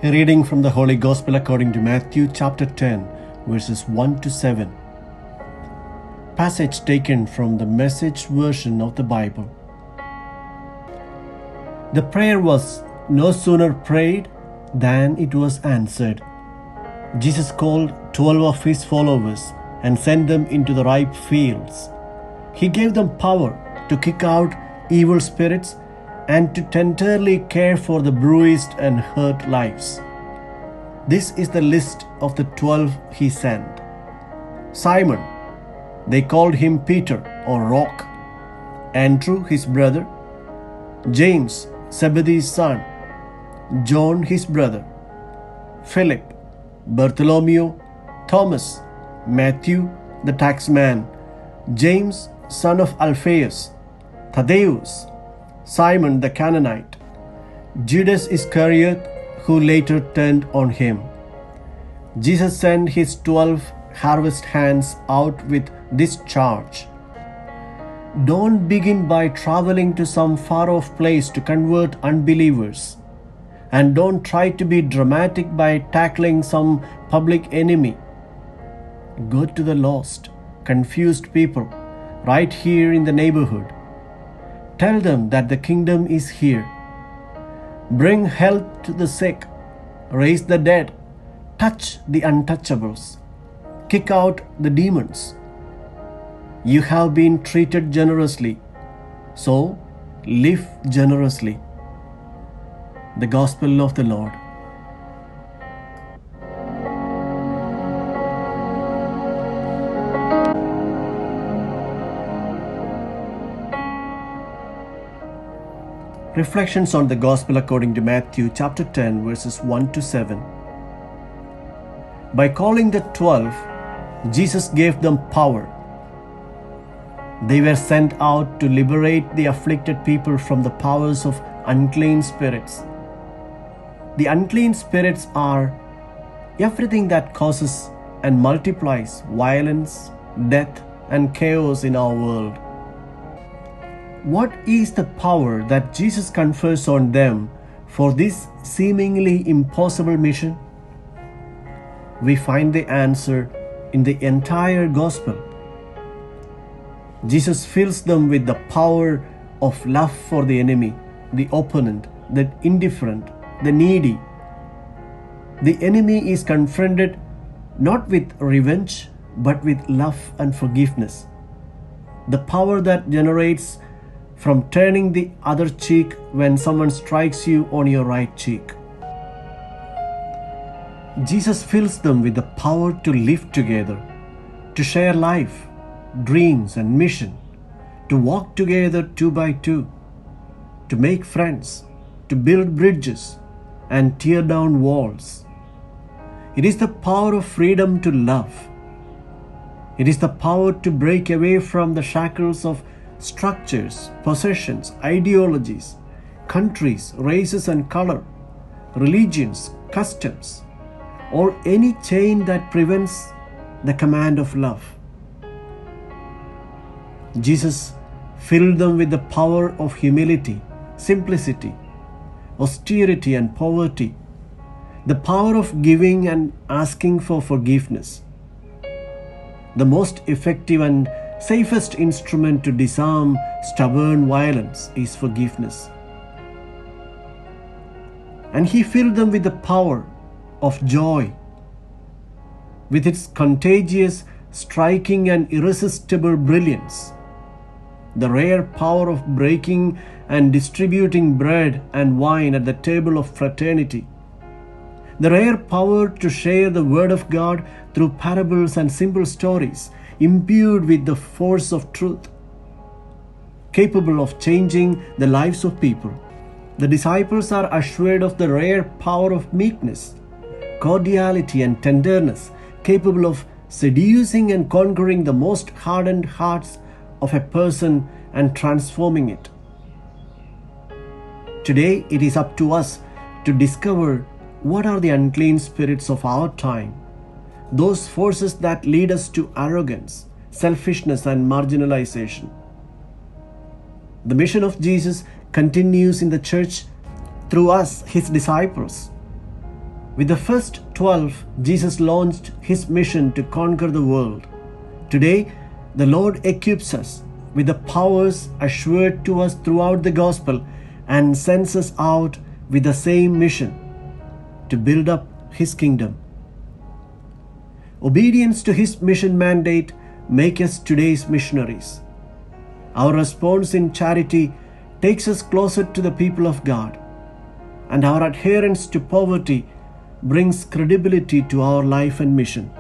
A reading from the Holy Gospel according to Matthew chapter 10, verses 1 to 7. Passage taken from the Message version of the Bible. The prayer was no sooner prayed than it was answered. Jesus called 12 of his followers and sent them into the ripe fields. He gave them power to kick out evil spirits and to tenderly care for the bruised and hurt lives. This is the list of the 12 he sent. Simon, they called him Peter or Rock. Andrew, his brother. James, Zebedee's son. John, his brother. Philip, Bartholomew, Thomas, Matthew, the taxman, James, son of Alphaeus, Thaddeus, Simon the Canaanite, Judas Iscariot, who later turned on him. Jesus sent his 12 harvest hands out with this charge. Don't begin by traveling to some far-off place to convert unbelievers. And don't try to be dramatic by tackling some public enemy. Go to the lost, confused people right here in the neighborhood. Tell them that the kingdom is here. Bring health to the sick, raise the dead, touch the untouchables, kick out the demons. You have been treated generously, so live generously. The Gospel of the Lord. Reflections on the Gospel according to Matthew chapter 10 verses 1 to 7. By calling the 12, Jesus gave them power. They were sent out to liberate the afflicted people from the powers of unclean spirits. The unclean spirits are everything that causes and multiplies violence, death, and chaos in our world. What is the power that Jesus confers on them for this seemingly impossible mission? We find the answer in the entire Gospel. Jesus fills them with the power of love for the enemy, the opponent, the indifferent, the needy. The enemy is confronted not with revenge, but with love and forgiveness. The power that generates from turning the other cheek when someone strikes you on your right cheek. Jesus fills them with the power to live together, to share life, dreams, and mission, to walk together two by two, to make friends, to build bridges, and tear down walls. It is the power of freedom to love. It is the power to break away from the shackles of structures, possessions, ideologies, countries, races and color, religions, customs, or any chain that prevents the command of love. Jesus filled them with the power of humility, simplicity, austerity and poverty, the power of giving and asking for forgiveness. The most effective and safest instrument to disarm stubborn violence is forgiveness. And he filled them with the power of joy, with its contagious, striking and irresistible brilliance, the rare power of breaking and distributing bread and wine at the table of fraternity, the rare power to share the word of God through parables and simple stories, imbued with the force of truth, capable of changing the lives of people. The disciples are assured of the rare power of meekness, cordiality, and tenderness, capable of seducing and conquering the most hardened hearts of a person and transforming it. Today, it is up to us to discover what are the unclean spirits of our time, those forces that lead us to arrogance, selfishness, and marginalization. The mission of Jesus continues in the church through us, his disciples. With the first 12, Jesus launched his mission to conquer the world. Today, the Lord equips us with the powers assured to us throughout the gospel and sends us out with the same mission to build up his kingdom. Obedience to his mission mandate makes us today's missionaries. Our response in charity takes us closer to the people of God, and our adherence to poverty brings credibility to our life and mission.